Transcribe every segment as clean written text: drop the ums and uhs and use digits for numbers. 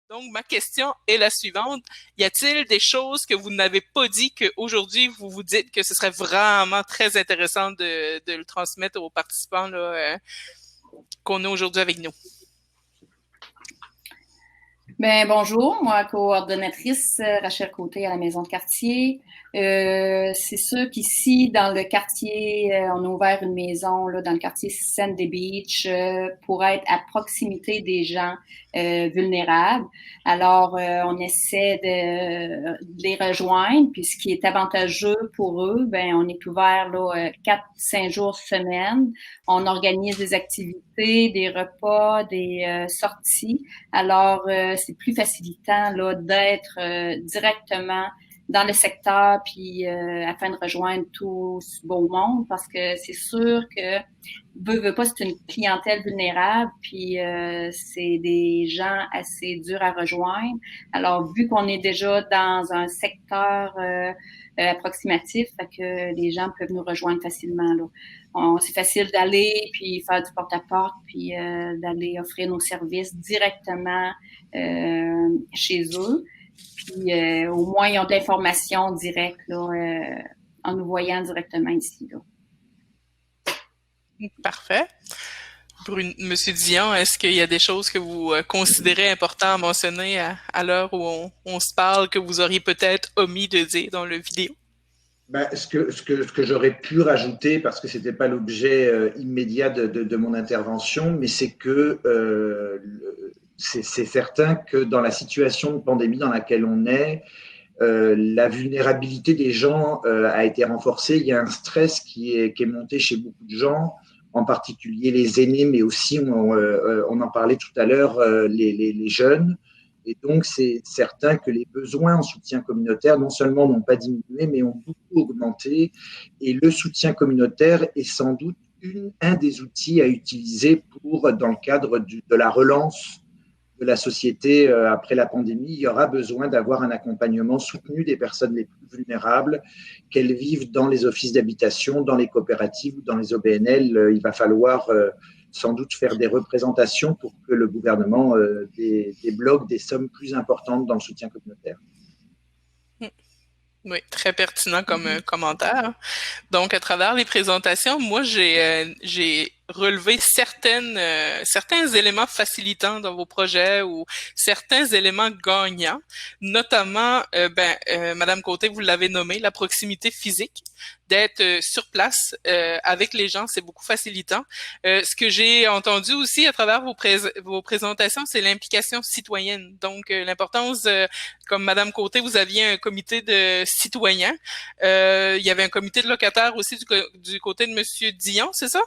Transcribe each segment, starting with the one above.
Donc, ma question est la suivante. Y a-t-il des choses que vous n'avez pas dit qu'aujourd'hui, vous vous dites que ce serait vraiment très intéressant de le transmettre aux participants là, qu'on a aujourd'hui avec nous? Ben, bonjour, moi, coordonnatrice Rachel Côté à la Maison de quartier. C'est sûr qu'ici, dans le quartier, on a ouvert une maison là, dans le quartier Sandy Beach pour être à proximité des gens vulnérables. Alors, on essaie de les rejoindre, puis ce qui est avantageux pour eux, ben, on est ouvert là, 4-5 jours semaine. On organise des activités, des repas, des sorties. Alors, c'est plus facilitant là, d'être directement dans le secteur puis afin de rejoindre tout ce beau monde parce que c'est sûr que veut pas, c'est une clientèle vulnérable puis c'est des gens assez durs à rejoindre. Alors, vu qu'on est déjà dans un secteur approximatif, fait que les gens peuvent nous rejoindre facilement là. C'est facile d'aller puis faire du porte-à-porte puis d'aller offrir nos services directement chez eux. Puis au moins, ils ont de l'information directe là, en nous voyant directement ici. Là. Parfait. Monsieur Dion, est-ce qu'il y a des choses que vous considérez importantes à mentionner à l'heure où on se parle que vous auriez peut-être omis de dire dans le vidéo? Ben, ce que j'aurais pu rajouter, parce que ce n'était pas l'objet immédiat de mon intervention, mais c'est que c'est certain que dans la situation de pandémie dans laquelle on est, la vulnérabilité des gens a été renforcée. Il y a un stress qui est monté chez beaucoup de gens, en particulier les aînés, mais aussi, on en parlait tout à l'heure, les jeunes. Et donc, c'est certain que les besoins en soutien communautaire, non seulement n'ont pas diminué, mais ont beaucoup augmenté. Et le soutien communautaire est sans doute un des outils à utiliser dans le cadre de la relance de la société après la pandémie. Il y aura besoin d'avoir un accompagnement soutenu des personnes les plus vulnérables, qu'elles vivent dans les offices d'habitation, dans les coopératives ou dans les OBNL. Il va falloir sans doute faire des représentations pour que le gouvernement débloque des sommes plus importantes dans le soutien communautaire. Oui, très pertinent comme commentaire. Donc, à travers les présentations, moi, j'ai relevé certains éléments facilitants dans vos projets ou certains éléments gagnants, notamment, Madame Côté, vous l'avez nommé, la proximité physique, d'être sur place avec les gens, c'est beaucoup facilitant. Ce que j'ai entendu aussi à travers vos présentations, c'est l'implication citoyenne. Donc, l'importance, comme Madame Côté, vous aviez un comité de citoyens. Il y avait un comité de locataires aussi du côté de Monsieur Dion, c'est ça?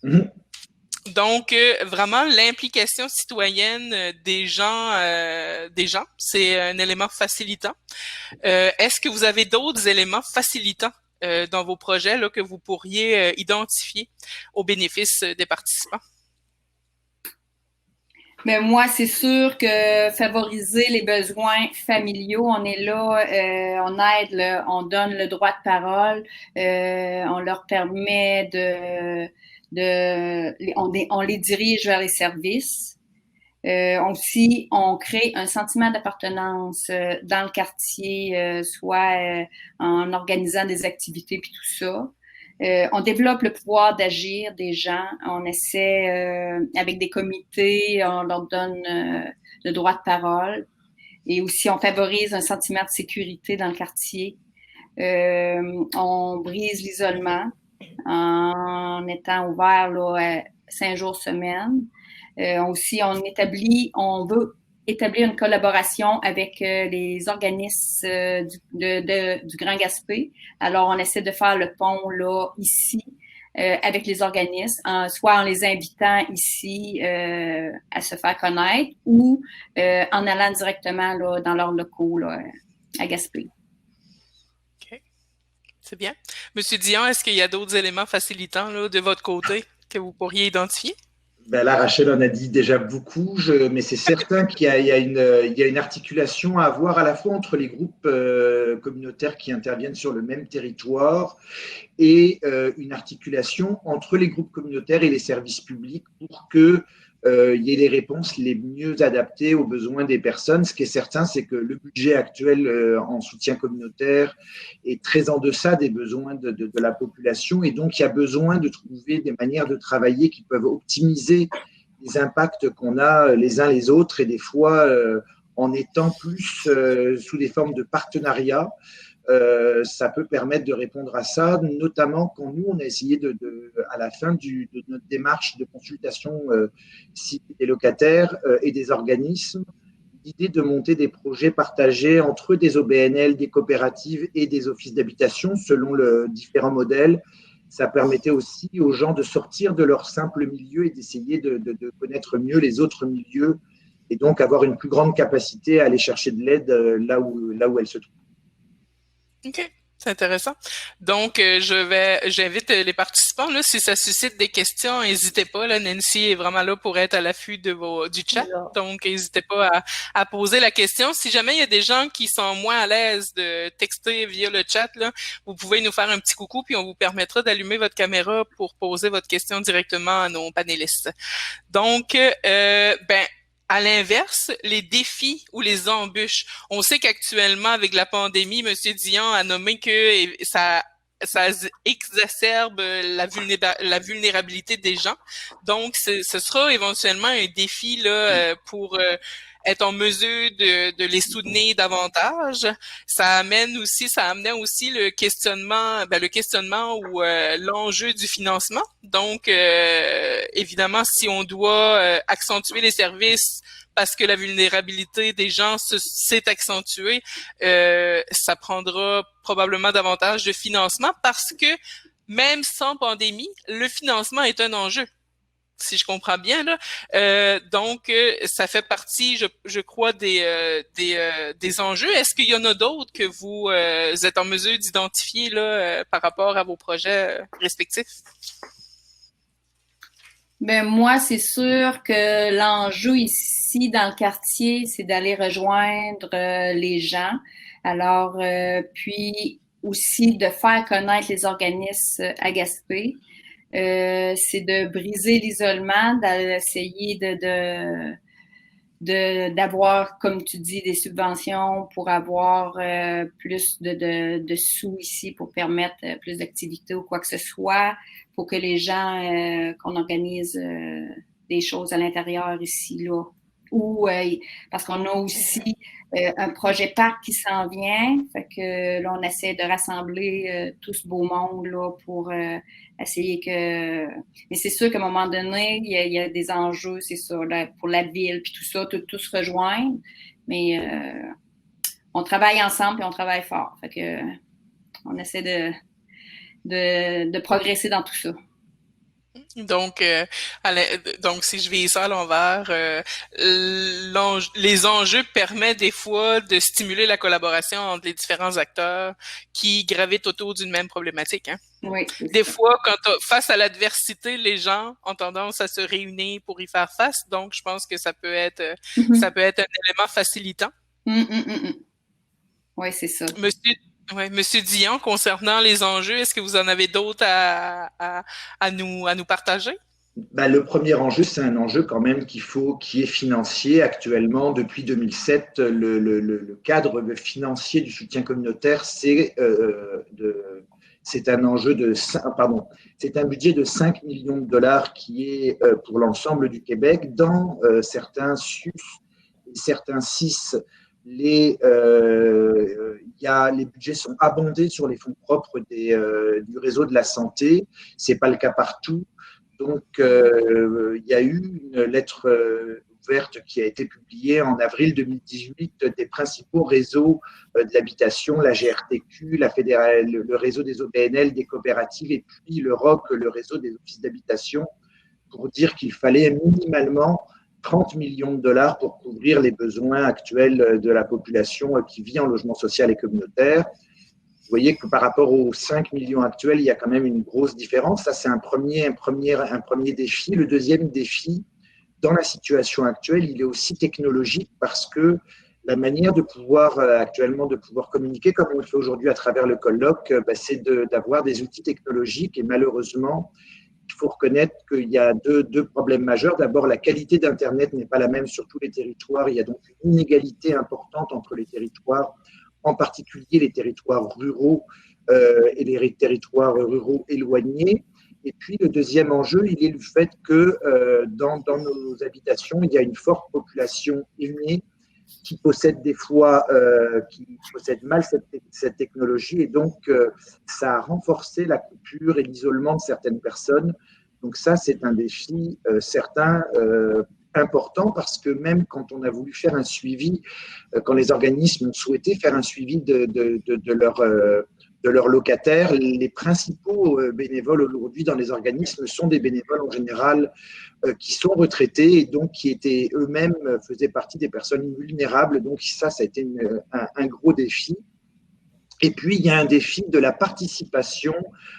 Mm-hmm. Donc, vraiment, l'implication citoyenne des gens, c'est un élément facilitant. Est-ce que vous avez d'autres éléments facilitants dans vos projets là, que vous pourriez identifier au bénéfice des participants? Mais moi, c'est sûr que favoriser les besoins familiaux, on est là, on aide, on donne le droit de parole, on leur permet on les dirige vers les services. Aussi, on crée un sentiment d'appartenance dans le quartier, soit en organisant des activités puis tout ça. On développe le pouvoir d'agir des gens. On essaie, avec des comités, on leur donne le droit de parole. Et aussi, on favorise un sentiment de sécurité dans le quartier. On brise l'isolement en étant ouvert là, 5 jours semaine. Aussi, on veut établir une collaboration avec les organismes du Grand Gaspé. Alors, on essaie de faire le pont là ici avec les organismes, soit en les invitant ici à se faire connaître ou en allant directement là, dans leurs locaux là, à Gaspé. OK. C'est bien. Monsieur Dion, est-ce qu'il y a d'autres éléments facilitants là, de votre côté que vous pourriez identifier? Ben là, Rachel en a dit déjà beaucoup, mais c'est certain qu'il y a une articulation à avoir à la fois entre les groupes communautaires qui interviennent sur le même territoire et une articulation entre les groupes communautaires et les services publics pour que il y ait les réponses les mieux adaptées aux besoins des personnes. Ce qui est certain, c'est que le budget actuel en soutien communautaire est très en deçà des besoins de la population, et donc il y a besoin de trouver des manières de travailler qui peuvent optimiser les impacts qu'on a les uns les autres, et des fois en étant plus sous des formes de partenariat. Ça peut permettre de répondre à ça, notamment quand nous, on a essayé à la fin de notre démarche de consultation des locataires et des organismes, l'idée de monter des projets partagés entre des OBNL, des coopératives et des offices d'habitation selon différents modèles. Ça permettait aussi aux gens de sortir de leur simple milieu et d'essayer de connaître mieux les autres milieux, et donc avoir une plus grande capacité à aller chercher de l'aide là où elle se trouve. OK, c'est intéressant. Donc, j'invite les participants, là, si ça suscite des questions, n'hésitez pas, là, Nancy est vraiment là pour être à l'affût du chat. Donc, n'hésitez pas à poser la question. Si jamais il y a des gens qui sont moins à l'aise de texter via le chat, là, vous pouvez nous faire un petit coucou, puis on vous permettra d'allumer votre caméra pour poser votre question directement à nos panélistes. Donc, à l'inverse, les défis ou les embûches. On sait qu'actuellement, avec la pandémie, M. Dion a nommé que ça exacerbe la vulnérabilité des gens. Donc, ce sera éventuellement un défi là pour être en mesure de les soutenir davantage. Ça amenait aussi le questionnement ou l'enjeu du financement. Donc, évidemment, si on doit accentuer les services parce que la vulnérabilité des gens s'est accentuée, ça prendra probablement davantage de financement, parce que même sans pandémie, le financement est un enjeu, si je comprends bien là. Donc, ça fait partie, je crois, des enjeux. Est-ce qu'il y en a d'autres que vous êtes en mesure d'identifier là par rapport à vos projets respectifs? Ben moi, c'est sûr que l'enjeu ici dans le quartier, c'est d'aller rejoindre les gens. Alors, puis aussi de faire connaître les organismes à Gaspé. C'est de briser l'isolement, d'essayer d'avoir, comme tu dis, des subventions pour avoir plus de sous ici pour permettre plus d'activités ou quoi que ce soit, pour que les gens, qu'on organise des choses à l'intérieur ici, là. Ou parce qu'on a aussi un projet parc qui s'en vient, fait que là, on essaie de rassembler tout ce beau monde là pour essayer que... Mais c'est sûr qu'à un moment donné, il y a des enjeux, c'est ça, là, pour la ville, puis tout ça, tout se rejoindre. Mais on travaille ensemble et on travaille fort. Fait que on essaie de progresser dans tout ça. Donc, si je vis ça à l'envers, les enjeux permettent des fois de stimuler la collaboration entre les différents acteurs qui gravitent autour d'une même problématique. Hein? Oui. Des fois, face à l'adversité, les gens ont tendance à se réunir pour y faire face. Donc, je pense que ça peut être un élément facilitant. Oui, c'est ça. Monsieur Dion, concernant les enjeux, est-ce que vous en avez d'autres à nous partager? Ben, le premier enjeu, c'est un enjeu quand même qui est financier. Actuellement, depuis 2007, le cadre financier du soutien communautaire, c'est un enjeu c'est un budget de 5 millions de dollars qui est pour l'ensemble du Québec. Dans certains SUS et certains CIS, les budgets sont abondés sur les fonds propres du réseau de la santé. C'est pas le cas partout. Donc, il y a eu une lettre ouverte qui a été publiée en avril 2018 des principaux réseaux de l'habitation, la GRTQ, le réseau des OBNL, des coopératives, et puis le ROC, le réseau des offices d'habitation, pour dire qu'il fallait minimalement 30 millions de dollars pour couvrir les besoins actuels de la population qui vit en logement social et communautaire. Vous voyez que par rapport aux 5 millions actuels, il y a quand même une grosse différence. Ça, c'est un premier défi. Le deuxième défi, dans la situation actuelle, il est aussi technologique, parce que la manière actuellement de pouvoir communiquer, comme on le fait aujourd'hui à travers le colloque, c'est d'avoir des outils technologiques, et malheureusement, il faut reconnaître qu'il y a deux problèmes majeurs. D'abord, la qualité d'Internet n'est pas la même sur tous les territoires. Il y a donc une inégalité importante entre les territoires, en particulier les territoires ruraux et les territoires ruraux éloignés. Et puis, le deuxième enjeu, il est le fait que dans nos habitations, il y a une forte population aînée qui possède des fois, qui possède mal cette technologie. Et donc, ça a renforcé la coupure et l'isolement de certaines personnes. Donc ça, c'est un défi certain, important, parce que même quand on a voulu faire un suivi, quand les organismes ont souhaité faire un suivi de leurs locataires, les principaux bénévoles aujourd'hui dans les organismes sont des bénévoles en général qui sont retraités et donc qui étaient eux-mêmes, faisaient partie des personnes vulnérables. Donc ça a été un gros défi. Et puis, il y a un défi de la participation,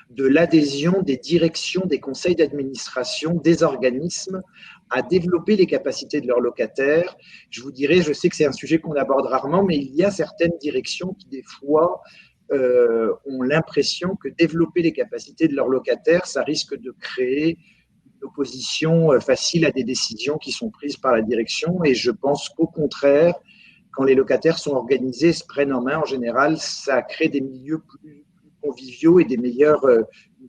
de l'adhésion des directions, des conseils d'administration, des organismes à développer les capacités de leurs locataires. Je vous dirais, je sais que c'est un sujet qu'on aborde rarement, mais il y a certaines directions qui, des fois, ont l'impression que développer les capacités de leurs locataires, ça risque de créer une opposition facile à des décisions qui sont prises par la direction. Et je pense qu'au contraire, quand les locataires sont organisés, se prennent en main, en général, ça crée des milieux plus conviviaux et une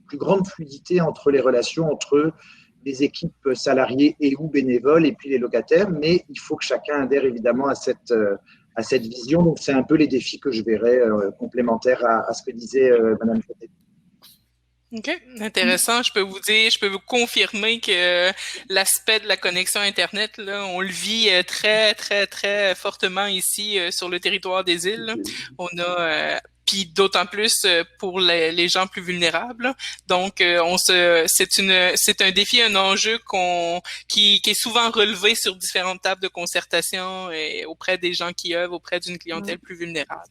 plus grande fluidité entre les relations entre les équipes salariées et ou bénévoles et puis les locataires. Mais il faut que chacun adhère évidemment à cette vision. Donc, c'est un peu les défis que je verrais complémentaires à ce que disait Madame Fauté. OK, intéressant. Je peux vous confirmer que l'aspect de la connexion Internet, là, on le vit très, très, très fortement ici sur le territoire des îles. On a puis d'autant plus pour les gens plus vulnérables. Donc, c'est un défi, un enjeu qui est souvent relevé sur différentes tables de concertation et auprès des gens qui œuvrent auprès d'une clientèle plus vulnérable.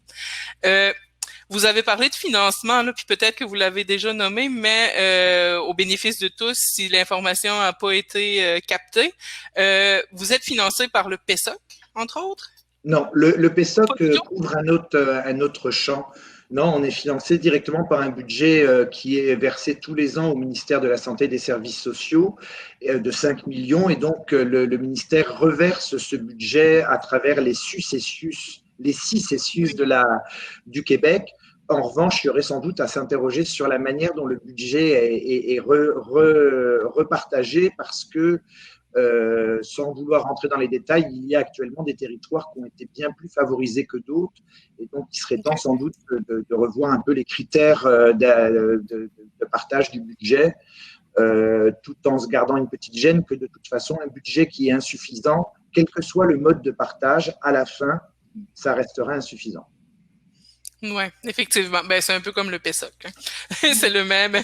Vous avez parlé de financement, là, puis peut-être que vous l'avez déjà nommé, mais au bénéfice de tous, si l'information n'a pas été captée, vous êtes financé par le PESOC, entre autres? Non, le PESOC couvre un autre champ. Non, on est financé directement par un budget qui est versé tous les ans au ministère de la Santé et des Services sociaux de 5 millions. Et donc, le ministère reverse ce budget à travers les CIUS du Québec. En revanche, il y aurait sans doute à s'interroger sur la manière dont le budget est repartagé parce que, sans vouloir rentrer dans les détails, il y a actuellement des territoires qui ont été bien plus favorisés que d'autres. Et donc, il serait temps sans doute de revoir un peu les critères de partage du budget, tout en se gardant une petite gêne que de toute façon, un budget qui est insuffisant, quel que soit le mode de partage, à la fin, ça restera insuffisant. Ouais, effectivement. Ben, c'est un peu comme le PESOC. Hein. c'est le même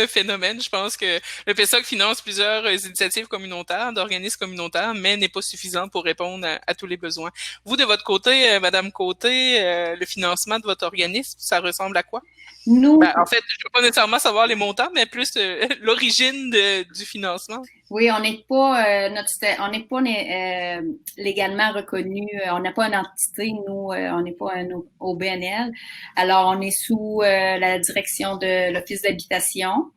phénomène. Je pense que le PESOC finance plusieurs initiatives communautaires, d'organismes communautaires, mais n'est pas suffisant pour répondre à tous les besoins. Vous, de votre côté, Madame Côté, le financement de votre organisme, ça ressemble à quoi? Nous, en fait, je ne veux pas nécessairement savoir les montants, mais plus l'origine du financement. Oui, on n'est pas légalement reconnu. On n'a pas une entité, nous, on n'est pas un OBNL. Alors, on est sous la direction de l'Office d'habitation.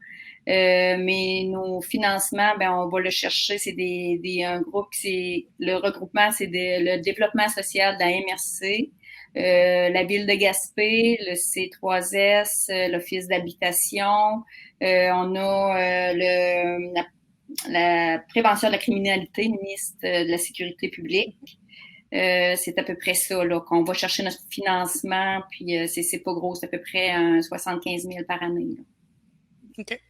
Mais nos financements, on va le chercher. C'est un groupe, le regroupement, c'est le développement social de la MRC. La ville de Gaspé, le C3S, l'Office d'habitation. On a la prévention de la criminalité, ministre de la Sécurité publique. C'est à peu près ça là, qu'on va chercher notre financement, puis c'est pas gros, c'est à peu près 75 000 par année. Là. OK.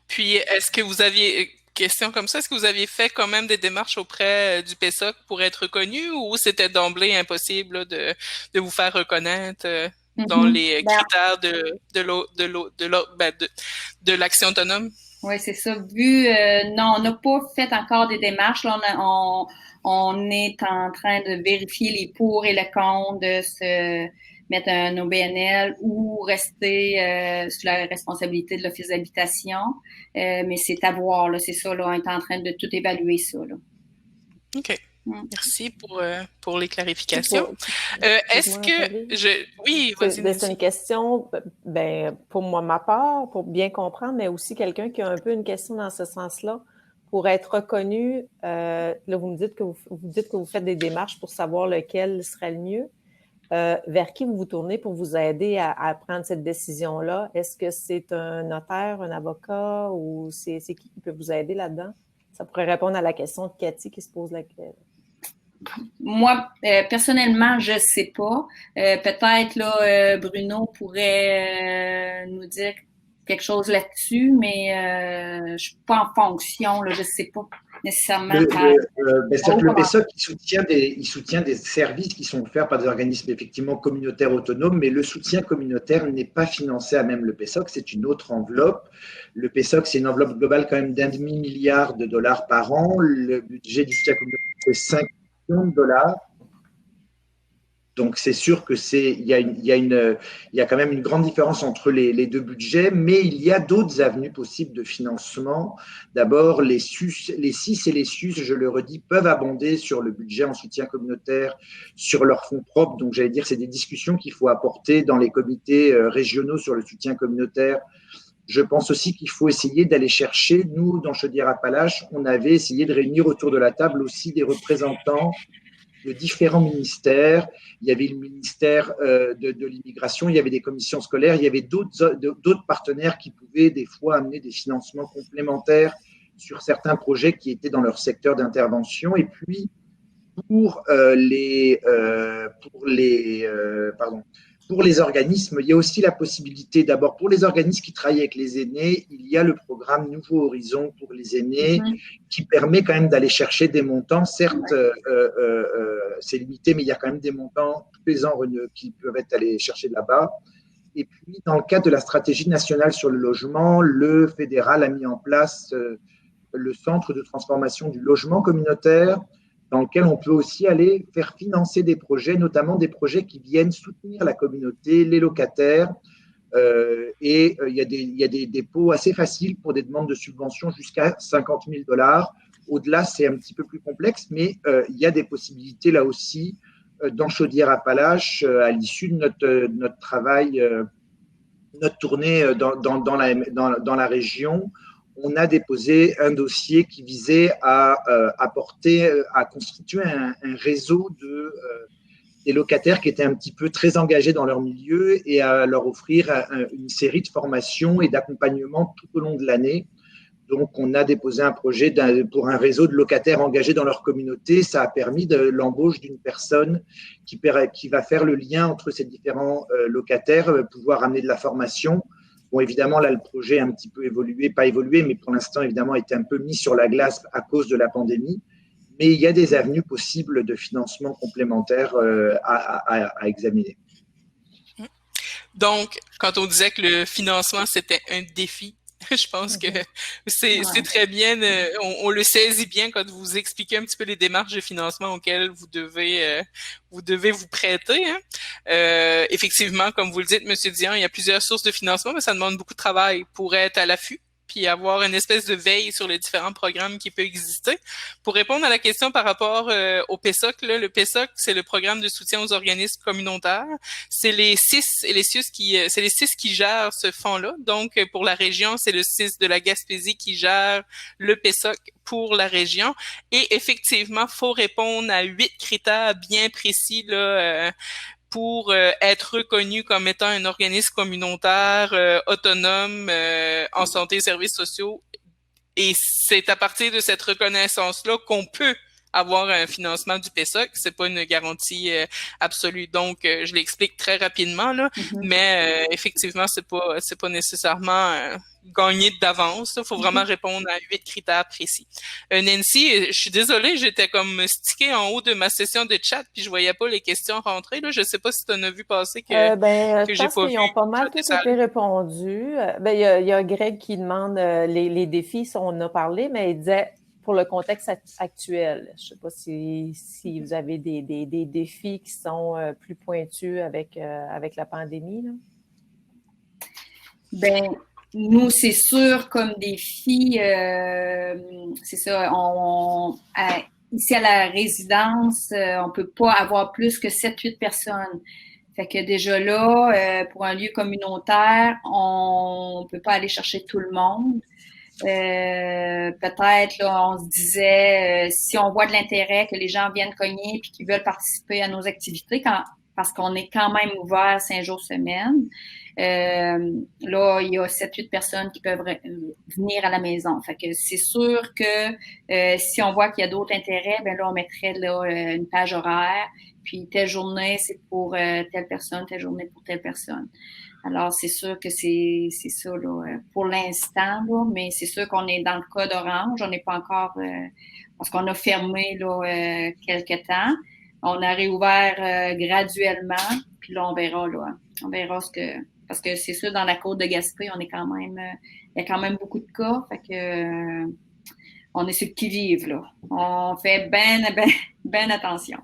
Puis, est-ce que vous aviez, question comme ça, est-ce que vous aviez fait quand même des démarches auprès du PESOC pour être reconnu ou c'était d'emblée impossible là, de vous faire reconnaître dans les critères de l'action autonome? Oui, c'est ça. Non, on n'a pas fait encore des démarches. Là, on est en train de vérifier les pour et le contre de se mettre un OBNL ou rester sous la responsabilité de l'Office d'habitation. Mais c'est à voir, là, c'est ça, là, on est en train de tout évaluer ça. Là. OK. Merci pour les clarifications. Est-ce que oui, vas-y. C'est une question, pour moi, ma part, pour bien comprendre, mais aussi quelqu'un qui a un peu une question dans ce sens-là. Pour être reconnu, là, vous me dites que vous faites des démarches pour savoir lequel serait le mieux. Vers qui vous vous tournez pour vous aider à prendre cette décision-là? Est-ce que c'est un notaire, un avocat ou c'est qui peut vous aider là-dedans? Ça pourrait répondre à la question de Cathy qui se pose la question. Moi, personnellement, je ne sais pas. Peut-être là, Bruno pourrait nous dire quelque chose là-dessus, mais je ne suis pas en fonction, là, je ne sais pas nécessairement. Le PESOC, il soutient des services qui sont offerts par des organismes effectivement communautaires autonomes, mais le soutien communautaire n'est pas financé à même le PESOC, c'est une autre enveloppe. Le PESOC, c'est une enveloppe globale quand même d'1,5 milliard de dollars par an. Le budget du soutien communautaire, c'est 5 millions de dollars. Donc, c'est sûr que il y a quand même une grande différence entre les deux budgets, mais il y a d'autres avenues possibles de financement. D'abord, les CIS et les SUS, je le redis, peuvent abonder sur le budget en soutien communautaire sur leurs fonds propres. Donc, j'allais dire, c'est des discussions qu'il faut apporter dans les comités régionaux sur le soutien communautaire. Je pense aussi qu'il faut essayer d'aller chercher, nous, dans Chaudière-Appalaches, on avait essayé de réunir autour de la table aussi des représentants de différents ministères. Il y avait le ministère de l'immigration, il y avait des commissions scolaires, il y avait d'autres partenaires qui pouvaient des fois amener des financements complémentaires sur certains projets qui étaient dans leur secteur d'intervention. Et puis, pour les organismes, il y a aussi la possibilité, d'abord, pour les organismes qui travaillent avec les aînés, il y a le programme Nouveau Horizon pour les aînés qui permet quand même d'aller chercher des montants. Certes, c'est limité, mais il y a quand même des montants tous les ans qui peuvent être allés chercher là-bas. Et puis, dans le cadre de la stratégie nationale sur le logement, le fédéral a mis en place le centre de transformation du logement communautaire, dans lequel on peut aussi aller faire financer des projets, notamment des projets qui viennent soutenir la communauté, les locataires. Il y a des dépôts assez faciles pour des demandes de subventions jusqu'à 50 000 $. Au-delà, c'est un petit peu plus complexe, mais il y a des possibilités là aussi dans Chaudière-Appalaches, à l'issue de notre travail, notre tournée dans la région. On a déposé un dossier qui visait à constituer un réseau des locataires qui étaient un petit peu très engagés dans leur milieu et à leur offrir une série de formations et d'accompagnement tout au long de l'année. Donc, on a déposé un projet pour un réseau de locataires engagés dans leur communauté. Ça a permis l'embauche d'une personne qui va faire le lien entre ces différents locataires, pouvoir amener de la formation. Bon, évidemment, là, le projet a un petit peu évolué, pas évolué, mais pour l'instant, évidemment, a été un peu mis sur la glace à cause de la pandémie. Mais il y a des avenues possibles de financement complémentaire à examiner. Donc, quand on disait que le financement, c'était un défi, je pense que c'est très bien, on le saisit bien quand vous expliquez un petit peu les démarches de financement auxquelles vous devez vous prêter. Hein. Effectivement, comme vous le dites, M. Dian, il y a plusieurs sources de financement, mais ça demande beaucoup de travail pour être à l'affût puis avoir une espèce de veille sur les différents programmes qui peuvent exister. Pour répondre à la question par rapport au PESOC, là, le PESOC, c'est le programme de soutien aux organismes communautaires. C'est les CIS et les SUS qui gèrent ce fonds-là. Donc, pour la région, c'est le CIS de la Gaspésie qui gère le PESOC pour la région. Et effectivement, faut répondre à 8 critères bien précis, là, pour être reconnu comme étant un organisme communautaire autonome en santé et services sociaux. Et c'est à partir de cette reconnaissance-là qu'on peut avoir un financement du PESOC. C'est pas une garantie absolue. Donc, je l'explique très rapidement, là, mais effectivement, c'est pas nécessairement gagné d'avance. Il faut vraiment répondre à 8 critères précis. Nancy, je suis désolée, j'étais comme stickée en haut de ma session de chat puis je voyais pas les questions rentrer. Là. Je sais pas si tu en as vu passer que j'ai pas vu. Je pense qu'ils ont pas mal tout été répondus. Il y a Greg qui demande les défis, on en a parlé, mais il disait pour le contexte actuel. Je ne sais pas si vous avez des défis qui sont plus pointus avec la pandémie. Là. Ben, nous, c'est sûr, comme défi, c'est ça, ici à la résidence, on peut pas avoir plus que 7-8 personnes. Fait que déjà là, pour un lieu communautaire, on peut pas aller chercher tout le monde. Peut-être, là, on se disait, si on voit de l'intérêt, que les gens viennent cogner puis qu'ils veulent participer à nos activités, parce qu'on est quand même ouvert 5 jours semaine. Là, il y a 7-8 personnes qui peuvent venir à la maison. Fait que c'est sûr que si on voit qu'il y a d'autres intérêts, ben là, on mettrait là une page horaire. Puis telle journée, c'est pour telle personne, telle journée pour telle personne. Alors, c'est sûr que c'est ça là, pour l'instant, là, mais c'est sûr qu'on est dans le cas d'Orange. On n'est pas encore parce qu'on a fermé là, quelque temps. On a réouvert graduellement, puis là, on verra là. On verra ce que. Parce que c'est sûr, dans la côte de Gaspé, on est quand même. Il y a quand même beaucoup de cas. Fait que on est sur le qui-vive, là. On fait ben attention.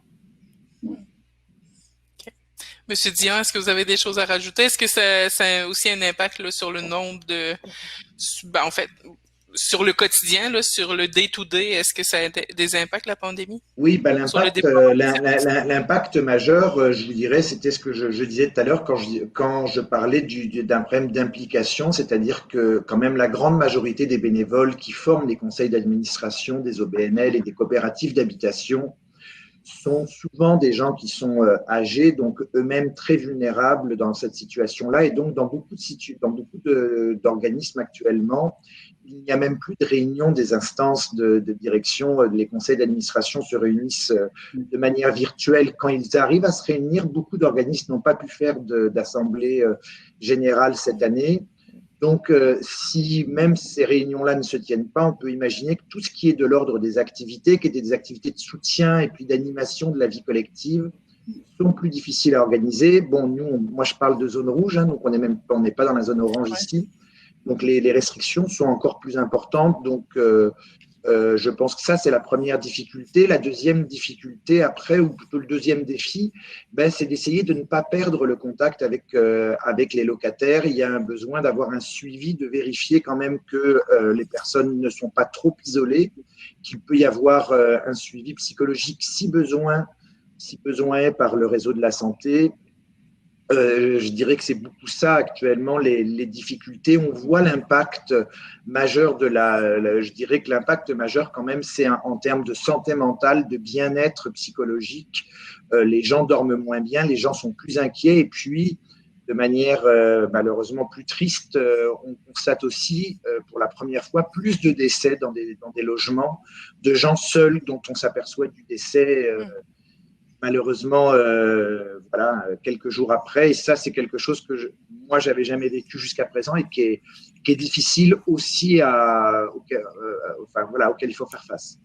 Monsieur Dion, est-ce que vous avez des choses à rajouter? Est-ce que ça a aussi un impact là, sur le nombre de... en fait, sur le quotidien, là, sur le day-to-day, est-ce que ça a des impacts, la pandémie? Oui, l'impact majeur, je vous dirais, c'était ce que je disais tout à l'heure quand je parlais d'un problème d'implication, c'est-à-dire que quand même la grande majorité des bénévoles qui forment les conseils d'administration des OBNL et des coopératives d'habitation sont souvent des gens qui sont âgés, donc eux-mêmes très vulnérables dans cette situation-là. Et donc, dans beaucoup d'organismes actuellement, il n'y a même plus de réunion des instances de direction. Les conseils d'administration se réunissent de manière virtuelle. Quand ils arrivent à se réunir, beaucoup d'organismes n'ont pas pu faire d'assemblée générale cette année. Donc, si même ces réunions-là ne se tiennent pas, on peut imaginer que tout ce qui est de l'ordre des activités, qui étaient des activités de soutien et puis d'animation de la vie collective, sont plus difficiles à organiser. Bon, moi, je parle de zone rouge, hein, donc on n'est pas dans la zone orange ici. Donc, les restrictions sont encore plus importantes. Donc, je pense que ça, c'est la première difficulté. La deuxième difficulté après, ou plutôt le deuxième défi, c'est d'essayer de ne pas perdre le contact avec les locataires. Il y a un besoin d'avoir un suivi, de vérifier quand même que les personnes ne sont pas trop isolées, qu'il peut y avoir un suivi psychologique si besoin est par le réseau de la santé. Je dirais que c'est beaucoup ça actuellement, les difficultés. On voit l'impact majeur je dirais que l'impact majeur quand même, c'est en termes de santé mentale, de bien-être psychologique. Les gens dorment moins bien, les gens sont plus inquiets et puis, de manière malheureusement plus triste, on constate aussi pour la première fois plus de décès dans des logements de gens seuls dont on s'aperçoit du décès malheureusement, quelques jours après. Et ça, c'est quelque chose que moi, j'avais jamais vécu jusqu'à présent et qui est difficile aussi auquel il faut faire face.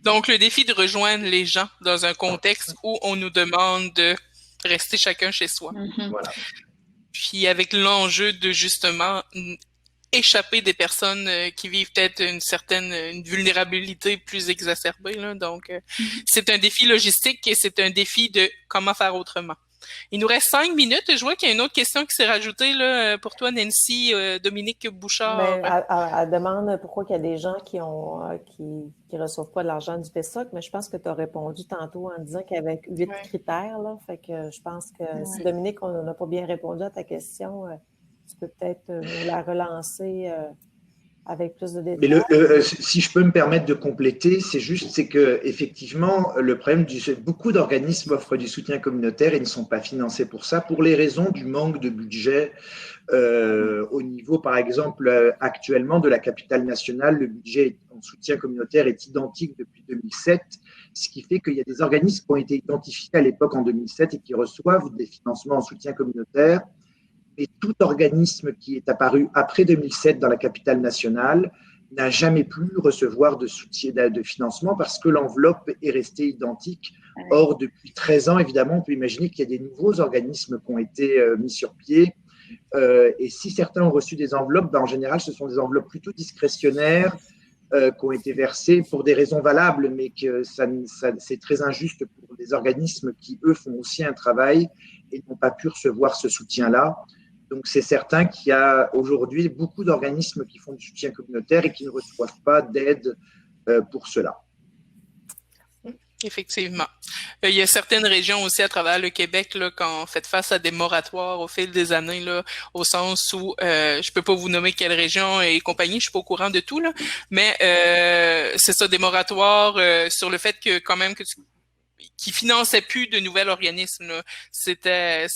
Donc, le défi de rejoindre les gens dans un contexte où on nous demande de rester chacun chez soi. Mm-hmm. Voilà. Puis, avec l'enjeu de justement échapper des personnes qui vivent peut-être une vulnérabilité plus exacerbée. Là. Donc, c'est un défi logistique et c'est un défi de comment faire autrement. Il nous reste 5 minutes. Je vois qu'il y a une autre question qui s'est rajoutée là, pour toi, Nancy, Dominique Bouchard. Elle demande pourquoi il y a des gens qui reçoivent pas de l'argent du PESOC, mais je pense que tu as répondu tantôt en disant qu'il y avait 8 critères. Là, fait que je pense que si Dominique, on n'a pas bien répondu à ta question, tu peux peut-être la relancer avec plus de détails. Mais si je peux me permettre de compléter, c'est que effectivement, le problème beaucoup d'organismes offrent du soutien communautaire et ne sont pas financés pour ça, pour les raisons du manque de budget. Au niveau, par exemple, actuellement de la capitale nationale, le budget en soutien communautaire est identique depuis 2007, ce qui fait qu'il y a des organismes qui ont été identifiés à l'époque en 2007 et qui reçoivent des financements en soutien communautaire. Et tout organisme qui est apparu après 2007 dans la capitale nationale n'a jamais pu recevoir de soutien, de financement parce que l'enveloppe est restée identique. Or, depuis 13 ans, évidemment, on peut imaginer qu'il y a des nouveaux organismes qui ont été mis sur pied. Et si certains ont reçu des enveloppes, en général, ce sont des enveloppes plutôt discrétionnaires qui ont été versées pour des raisons valables, mais que c'est très injuste pour des organismes qui, eux, font aussi un travail et n'ont pas pu recevoir ce soutien-là. Donc, c'est certain qu'il y a aujourd'hui beaucoup d'organismes qui font du soutien communautaire et qui ne reçoivent pas d'aide pour cela. Effectivement. Il y a certaines régions aussi à travers le Québec, là, quand on fait face à des moratoires au fil des années, là, au sens où je peux pas vous nommer quelle région et compagnie, je suis pas au courant de tout, là, mais c'est ça, des moratoires sur le fait que quand même que qui finançait plus de nouvel organisme. Là. C'était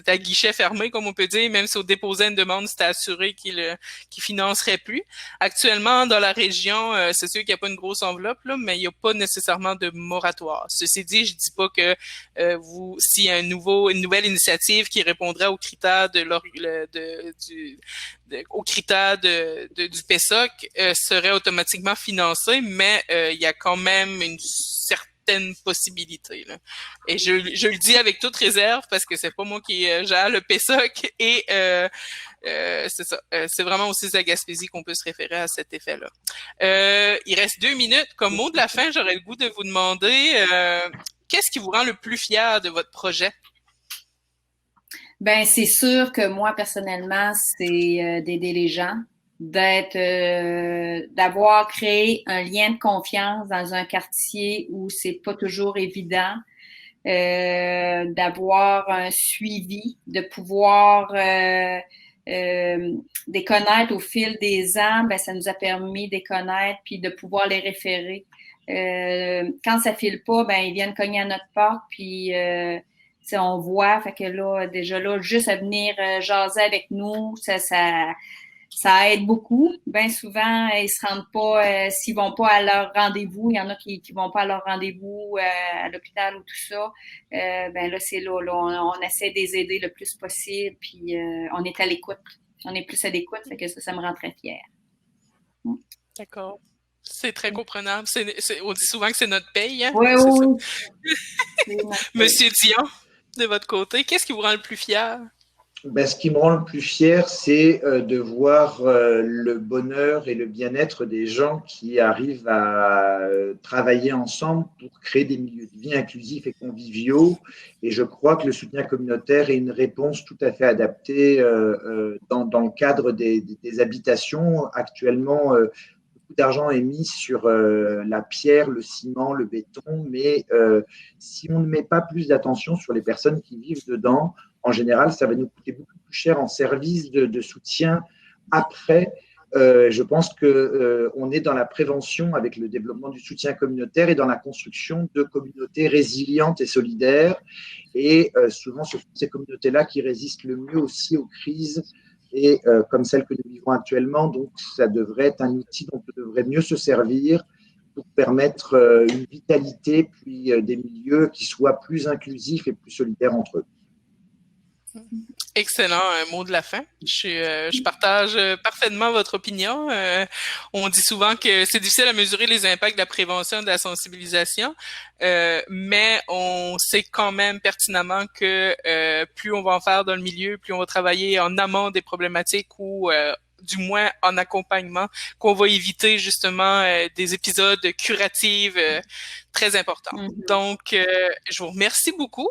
à guichet fermé, comme on peut dire, même si on déposait une demande, c'était assuré qu'il financerait plus. Actuellement, dans la région, c'est sûr qu'il n'y a pas une grosse enveloppe, là, mais il n'y a pas nécessairement de moratoire. Ceci dit, je dis pas que s'il y a une nouvelle initiative qui répondrait aux critères aux critères du PESOC serait automatiquement financée, mais il y a quand même une certaines possibilités. Là. Et je le dis avec toute réserve parce que c'est pas moi qui gère le PESOC et c'est ça. C'est vraiment aussi à Gaspésie qu'on peut se référer à cet effet-là. Il reste 2 minutes. Comme mot de la fin, j'aurais le goût de vous demander qu'est-ce qui vous rend le plus fier de votre projet? Ben, c'est sûr que moi, personnellement, c'est d'aider les gens, d'avoir créé un lien de confiance dans un quartier où c'est pas toujours évident, d'avoir un suivi, de pouvoir les connaître au fil des ans. Ben, ça nous a permis de les connaître puis de pouvoir les référer. Quand ça file pas, ben ils viennent cogner à notre porte puis on voit, fait que là, déjà là, juste à venir jaser avec nous, ça aide beaucoup. Bien souvent, ils se rendent pas, s'ils vont pas à leur rendez-vous, il y en a qui vont pas à leur rendez-vous à l'hôpital ou tout ça. Ben là, c'est là, on essaie de les aider le plus possible, puis on est à l'écoute. On est plus à l'écoute, fait que ça me rend très fière. D'accord. C'est très comprenable. On dit souvent que c'est notre paye. Hein? Oui, oui. Monsieur Dion, de votre côté, qu'est-ce qui vous rend le plus fier? Ben, ce qui me rend le plus fier, c'est de voir le bonheur et le bien-être des gens qui arrivent à travailler ensemble pour créer des milieux de vie inclusifs et conviviaux. Et je crois que le soutien communautaire est une réponse tout à fait adaptée dans le cadre des habitations. Actuellement, beaucoup d'argent est mis sur la pierre, le ciment, le béton, mais si on ne met pas plus d'attention sur les personnes qui vivent dedans, en général, ça va nous coûter beaucoup plus cher en service de soutien après. Je pense qu'on est dans la prévention avec le développement du soutien communautaire et dans la construction de communautés résilientes et solidaires. Et souvent, ce sont ces communautés-là qui résistent le mieux aussi aux crises et comme celle que nous vivons actuellement. Donc, ça devrait être un outil dont on devrait mieux se servir pour permettre une vitalité, puis des milieux qui soient plus inclusifs et plus solidaires entre eux. Excellent, un mot de la fin. Je partage parfaitement votre opinion. On dit souvent que c'est difficile à mesurer les impacts de la prévention et de la sensibilisation, mais on sait quand même pertinemment que plus on va en faire dans le milieu, plus on va travailler en amont des problématiques ou du moins en accompagnement, qu'on va éviter justement des épisodes curatifs très importants. Donc, je vous remercie beaucoup.